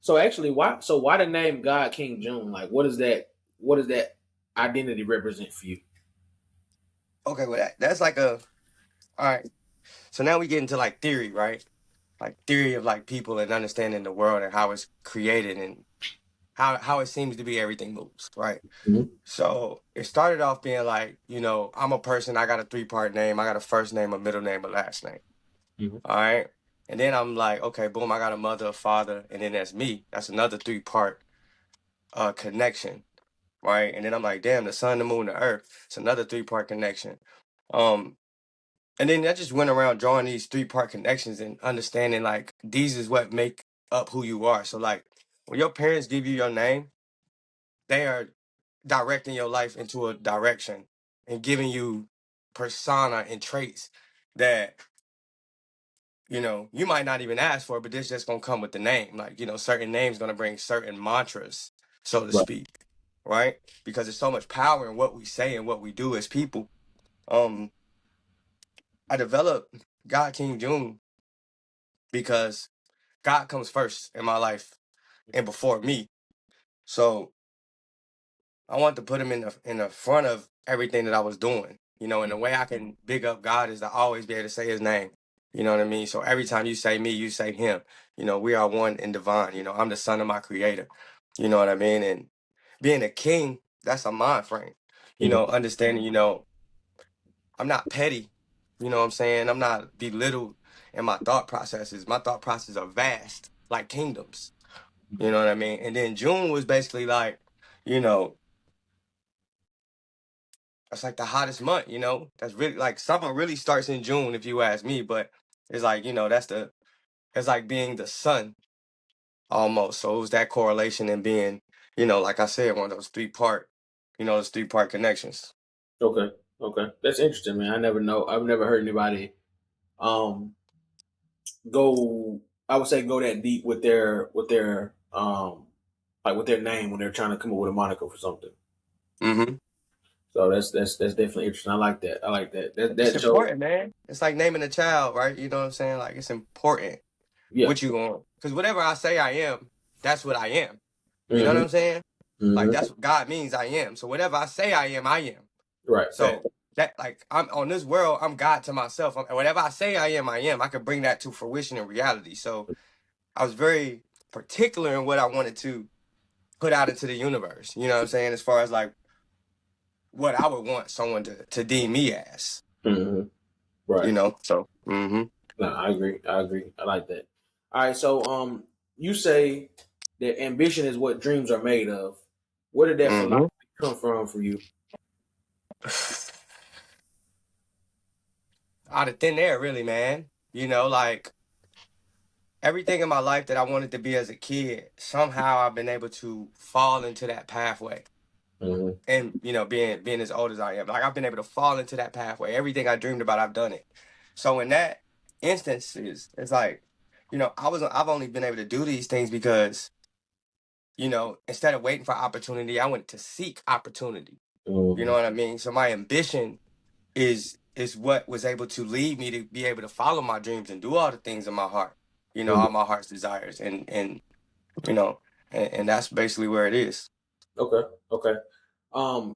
So actually, why the name God King June? Like, what is that? What does that identity represent for you? Okay, well that's like a all right. So now we get into like theory, right? Like theory of like people and understanding the world and how it's created and how it seems to be everything moves, right? Mhm. So it started off being like, I'm a person, I got a three-part name, I got a first name, a middle name, a last name. Mhm. All right. And then I'm like, okay, boom, I got a mother, a father, and then that's me. That's another three-part connection. Right. And then I'm like, damn, the sun, the moon, the earth. It's another three-part connection. Um, and then I just went around drawing these three-part connections and understanding like these is what make up who you are. So like when your parents give you your name, they are directing your life into a direction and giving you persona and traits that you might not even ask for, but this just gonna come with the name. Like, certain names gonna bring certain mantras, so to Right. speak, right? Because there's so much power in what we say and what we do as people. Um, I developed God King June because God comes first in my life and before me. So I want to put him in the front of everything that I was doing. And the way I can big up God is to always be able to say his name. You know what I mean? So every time you say me, you say him. We are one in divine. I'm the son of my creator. You know what I mean? And being a king, that's a mind frame. Mhm. Understanding, I'm not petty. You know what I'm saying? I'm not belittled in my thought processes. My thought processes are vast, like kingdoms. You know what I mean? And then June was basically like, you know, that's like the hottest month, That's really like summer really starts in June if you ask me, but it's like, it's like being the sun almost. So it was that correlation and being, like I said, one of those those three-part connections. Okay. Okay. That's interesting, man. I never know. I've never heard anybody um go. I would say go that deep with their like with their name when they're trying to come up with a moniker for something. Hmm. So that's definitely interesting. I like that. I like that. That It's that shows. important, man. It's like naming a child, right? You know what I'm saying? Like it's important Yeah. what you want. Because whatever I say I am, that's what I am. You know what Hmm. I'm saying? Like Hmm. that's what God means I am. So whatever I say I am, I am. Right. Fact. So that like I'm on this world, I'm God to myself. Whatever I say I am, I am. I can bring that to fruition in reality. So I was very particular in what I wanted to put out into the universe. You know what I'm saying? As far as like what I would want someone to deem me as. Hmm. Right. So No, I agree. I agree. I like that. All right. So you say that ambition is what dreams are made of. Where did that hmm philosophy come from for you? out of thin air, really, man. Like everything in my life that I wanted to be as a kid, somehow I've been able to fall into that pathway. Hmm. And being as old as I am, like I've been able to fall into that pathway. Everything I dreamed about, I've done it. So in that instances, it's like, I've only been able to do these things because, instead of waiting for opportunity, I went to seek opportunity. You know Hmm. what I mean? So my ambition is what was able to lead me to be able to follow my dreams and do all the things in my heart. All my heart's desires, and you know, and that's basically where it is. Okay. Okay.